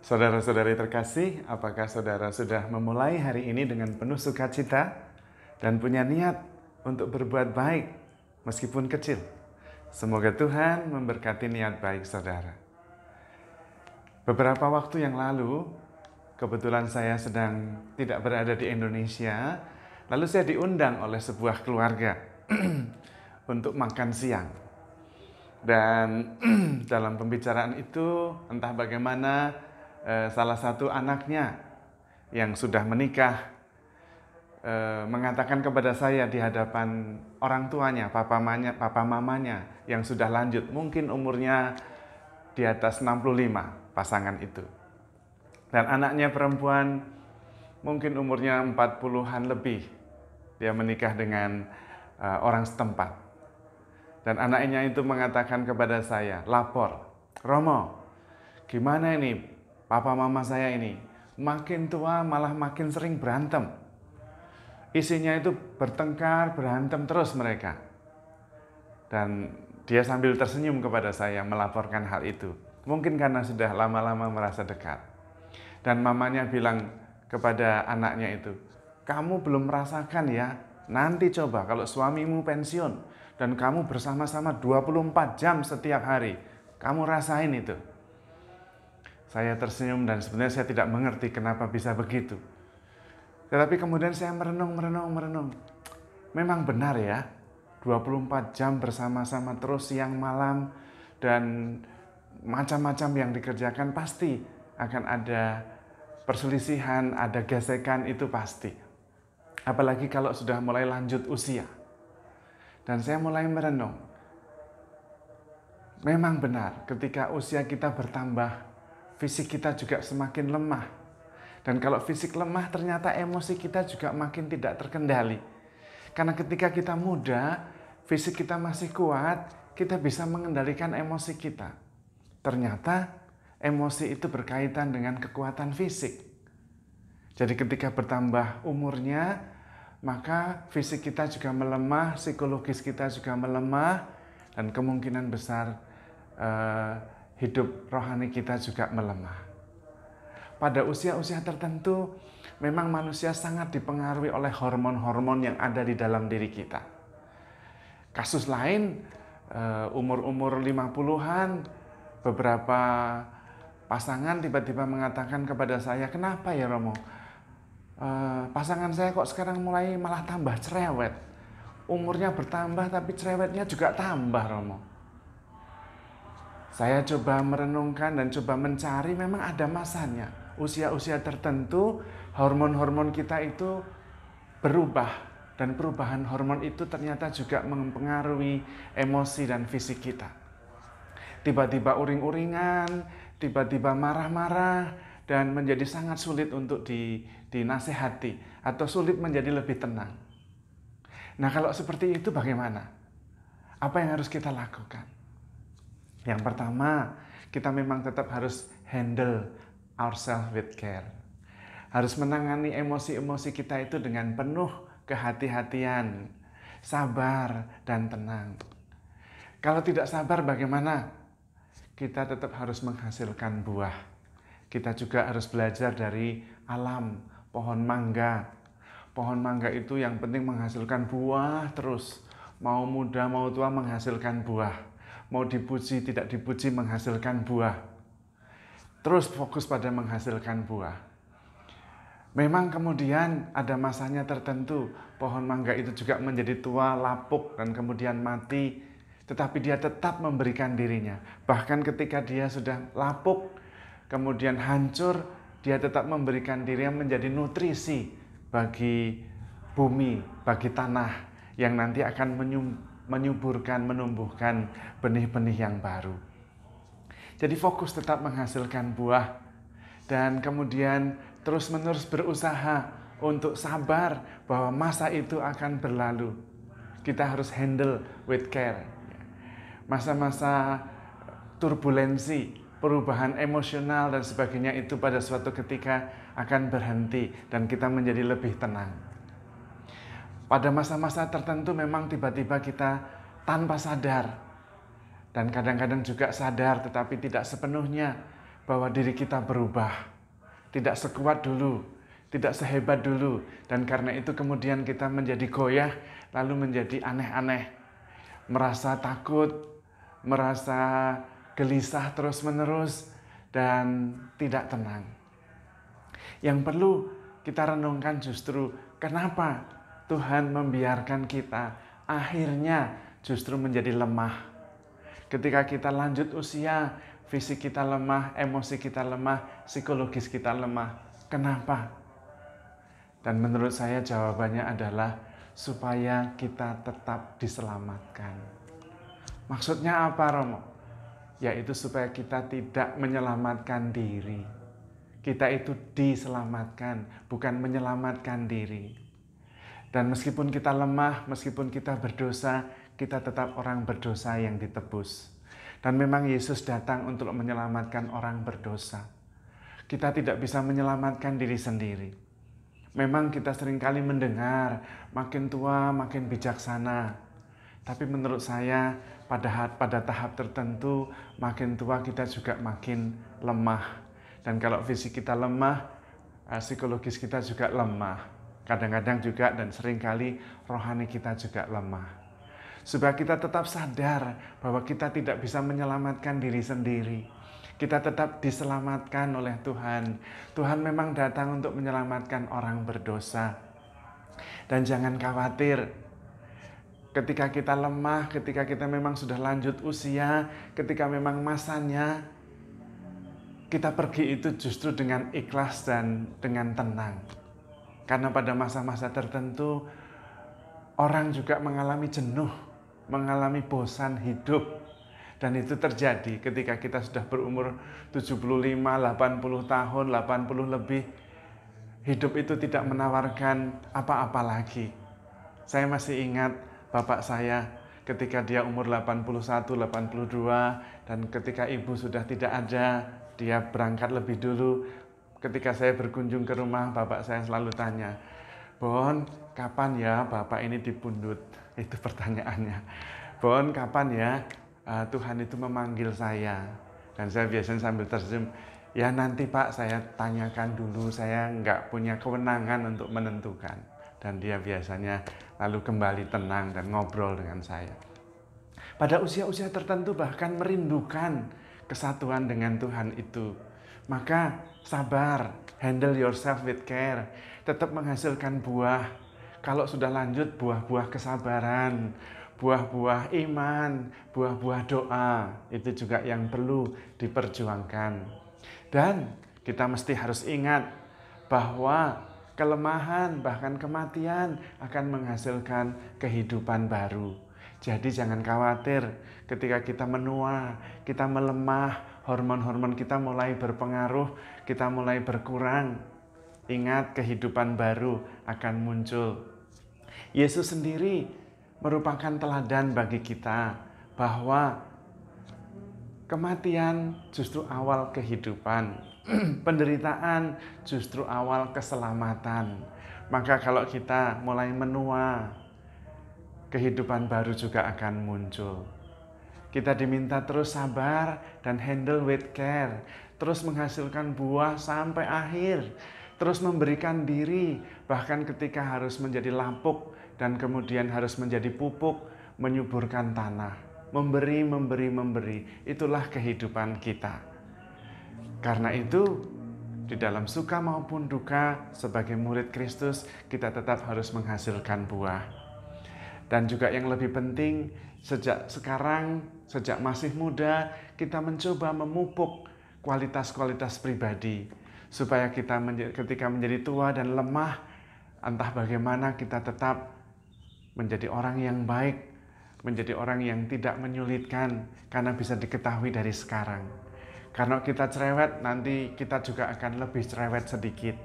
Saudara-saudari terkasih, apakah saudara sudah memulai hari ini dengan penuh sukacita dan punya niat untuk berbuat baik meskipun kecil? Semoga Tuhan memberkati niat baik saudara. Beberapa waktu yang lalu, kebetulan saya sedang tidak berada di Indonesia, lalu saya diundang oleh sebuah keluarga untuk makan siang. Dan dalam pembicaraan itu, entah bagaimana salah satu anaknya yang sudah menikah mengatakan kepada saya di hadapan orang tuanya, papa mamanya yang sudah lanjut, mungkin umurnya di atas 65 pasangan itu. Dan anaknya perempuan mungkin umurnya 40-an lebih. Dia menikah dengan orang setempat. Dan anaknya itu mengatakan kepada saya, lapor, Romo, gimana ini papa mama saya ini? Makin tua malah makin sering berantem. Isinya itu bertengkar, berantem terus mereka. Dan dia sambil tersenyum kepada saya melaporkan hal itu. Mungkin karena sudah lama-lama merasa dekat. Dan mamanya bilang kepada anaknya itu, kamu belum merasakan ya, nanti coba kalau suamimu pensiun dan kamu bersama-sama 24 jam setiap hari, kamu rasain itu. Saya tersenyum dan sebenarnya saya tidak mengerti kenapa bisa begitu. Tetapi kemudian saya merenung. Memang benar ya, 24 jam bersama-sama terus siang malam dan macam-macam yang dikerjakan pasti akan ada perselisihan, ada gesekan, itu pasti. Apalagi kalau sudah mulai lanjut usia. Dan saya mulai merenung. Memang benar, ketika usia kita bertambah, fisik kita juga semakin lemah. Dan kalau fisik lemah, ternyata emosi kita juga makin tidak terkendali. Karena ketika kita muda, fisik kita masih kuat, kita bisa mengendalikan emosi kita. Ternyata emosi itu berkaitan dengan kekuatan fisik. Jadi ketika bertambah umurnya, maka fisik kita juga melemah, psikologis kita juga melemah, dan kemungkinan besar hidup rohani kita juga melemah. Pada usia-usia tertentu, memang manusia sangat dipengaruhi oleh hormon-hormon yang ada di dalam diri kita. Kasus lain, umur-umur 50-an, beberapa pasangan tiba-tiba mengatakan kepada saya, kenapa ya Romo? Pasangan saya kok sekarang mulai malah tambah cerewet. Umurnya bertambah tapi cerewetnya juga tambah, Romo. Saya coba merenungkan dan coba mencari, memang ada masanya. Usia-usia tertentu hormon-hormon kita itu berubah. Dan perubahan hormon itu ternyata juga mempengaruhi emosi dan fisik kita. Tiba-tiba uring-uringan, tiba-tiba marah-marah, dan menjadi sangat sulit untuk dinasehati atau sulit menjadi lebih tenang. Nah, kalau seperti itu bagaimana? Apa yang harus kita lakukan? Yang pertama, kita memang tetap harus handle ourselves with care. Harus menangani emosi-emosi kita itu dengan penuh kehati-hatian, sabar dan tenang. Kalau tidak sabar bagaimana? Kita tetap harus menghasilkan buah. Kita juga harus belajar dari alam, pohon mangga. Pohon mangga itu yang penting menghasilkan buah terus. Mau muda, mau tua menghasilkan buah. Mau dipuji, tidak dipuji menghasilkan buah. Terus fokus pada menghasilkan buah. Memang kemudian ada masanya tertentu. Pohon mangga itu juga menjadi tua, lapuk, dan kemudian mati. Tetapi dia tetap memberikan dirinya. Bahkan ketika dia sudah lapuk, kemudian hancur, dia tetap memberikan dirinya menjadi nutrisi bagi bumi, bagi tanah yang nanti akan menyuburkan, menumbuhkan benih-benih yang baru. Jadi fokus tetap menghasilkan buah dan kemudian terus-menerus berusaha untuk sabar bahwa masa itu akan berlalu. Kita harus handle with care. Masa-masa turbulensi, perubahan emosional dan sebagainya itu pada suatu ketika akan berhenti dan kita menjadi lebih tenang. Pada masa-masa tertentu memang tiba-tiba kita tanpa sadar dan kadang-kadang juga sadar tetapi tidak sepenuhnya bahwa diri kita berubah. Tidak sekuat dulu, tidak sehebat dulu. Dan karena itu kemudian kita menjadi goyah, lalu menjadi aneh-aneh. Merasa takut, merasa gelisah terus-menerus, dan tidak tenang. Yang perlu kita renungkan justru kenapa Tuhan membiarkan kita akhirnya justru menjadi lemah. Ketika kita lanjut usia, fisik kita lemah, emosi kita lemah, psikologis kita lemah. Kenapa? Dan menurut saya jawabannya adalah supaya kita tetap diselamatkan. Maksudnya apa, Romo? Yaitu supaya kita tidak menyelamatkan diri. Kita itu diselamatkan, bukan menyelamatkan diri. Dan meskipun kita lemah, meskipun kita berdosa, kita tetap orang berdosa yang ditebus. Dan memang Yesus datang untuk menyelamatkan orang berdosa. Kita tidak bisa menyelamatkan diri sendiri. Memang kita seringkali mendengar, makin tua makin bijaksana. Tapi menurut saya pada tahap tertentu, makin tua kita juga makin lemah. Dan kalau fisik kita lemah, psikologis kita juga lemah. Kadang-kadang juga dan seringkali rohani kita juga lemah. Supaya kita tetap sadar bahwa kita tidak bisa menyelamatkan diri sendiri. Kita tetap diselamatkan oleh Tuhan. Tuhan memang datang untuk menyelamatkan orang berdosa. Dan jangan khawatir, ketika kita lemah, ketika kita memang sudah lanjut usia, ketika memang masanya, kita pergi itu justru dengan ikhlas dan dengan tenang. Karena pada masa-masa tertentu, orang juga mengalami jenuh, mengalami bosan hidup. Dan itu terjadi ketika kita sudah berumur 75, 80 tahun, 80 lebih. Hidup itu tidak menawarkan apa-apa lagi. Saya masih ingat bapak saya ketika dia umur 81, 82, dan ketika ibu sudah tidak ada, dia berangkat lebih dulu. Ketika saya berkunjung ke rumah, bapak saya selalu tanya, "Bon, kapan ya bapak ini dipundut?" Itu pertanyaannya. "Bon, kapan ya Tuhan itu memanggil saya?" Dan saya biasanya sambil tersenyum, "Ya nanti Pak, saya tanyakan dulu, saya nggak punya kewenangan untuk menentukan." Dan dia biasanya lalu kembali tenang dan ngobrol dengan saya. Pada usia-usia tertentu bahkan merindukan kesatuan dengan Tuhan itu. Maka sabar, handle yourself with care, tetap menghasilkan buah. Kalau sudah lanjut, buah-buah kesabaran, buah-buah iman, buah-buah doa, itu juga yang perlu diperjuangkan. Dan kita mesti harus ingat bahwa kelemahan bahkan kematian akan menghasilkan kehidupan baru. Jadi jangan khawatir ketika kita menua, kita melemah, hormon-hormon kita mulai berpengaruh, kita mulai berkurang. Ingat, kehidupan baru akan muncul. Yesus sendiri merupakan teladan bagi kita bahwa kematian justru awal kehidupan, penderitaan justru awal keselamatan. Maka kalau kita mulai menua, kehidupan baru juga akan muncul. Kita diminta terus sabar dan handle with care, terus menghasilkan buah sampai akhir, terus memberikan diri, bahkan ketika harus menjadi lapuk dan kemudian harus menjadi pupuk, menyuburkan tanah, memberi, itulah kehidupan kita. Karena itu, di dalam suka maupun duka, sebagai murid Kristus, kita tetap harus menghasilkan buah. Dan juga yang lebih penting, sejak sekarang, sejak masih muda, kita mencoba memupuk kualitas-kualitas pribadi. Supaya kita ketika menjadi tua dan lemah, entah bagaimana kita tetap menjadi orang yang baik, menjadi orang yang tidak menyulitkan, karena bisa diketahui dari sekarang. Karena kita cerewet, nanti kita juga akan lebih cerewet sedikit.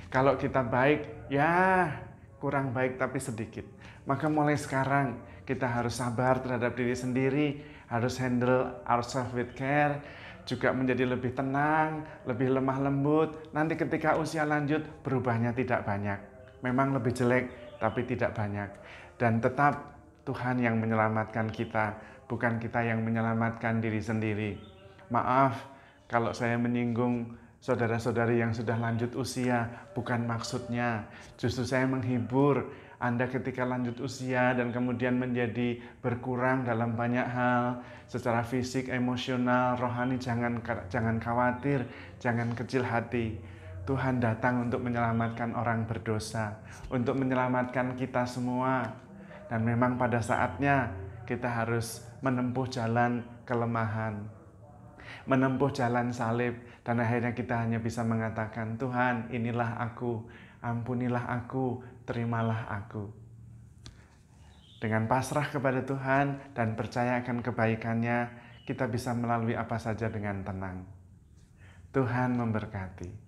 Kalau kita baik, ya kurang baik tapi sedikit. Maka mulai sekarang kita harus sabar terhadap diri sendiri, harus handle ourselves with care, juga menjadi lebih tenang, lebih lemah lembut. Nanti ketika usia lanjut, berubahnya tidak banyak. Memang lebih jelek, tapi tidak banyak. Dan tetap Tuhan yang menyelamatkan kita, bukan kita yang menyelamatkan diri sendiri. Maaf Kalau saya menyinggung saudara-saudari yang sudah lanjut usia, bukan maksudnya. Justru saya menghibur Anda ketika lanjut usia dan kemudian menjadi berkurang dalam banyak hal, secara fisik, emosional, rohani, jangan khawatir, jangan kecil hati. Tuhan datang untuk menyelamatkan orang berdosa, untuk menyelamatkan kita semua. Dan memang pada saatnya kita harus menempuh jalan kelemahan, menempuh jalan salib, dan akhirnya kita hanya bisa mengatakan, Tuhan, inilah aku, ampunilah aku, terimalah aku. Dengan pasrah kepada Tuhan dan percaya akan kebaikannya, kita bisa melalui apa saja dengan tenang. Tuhan memberkati.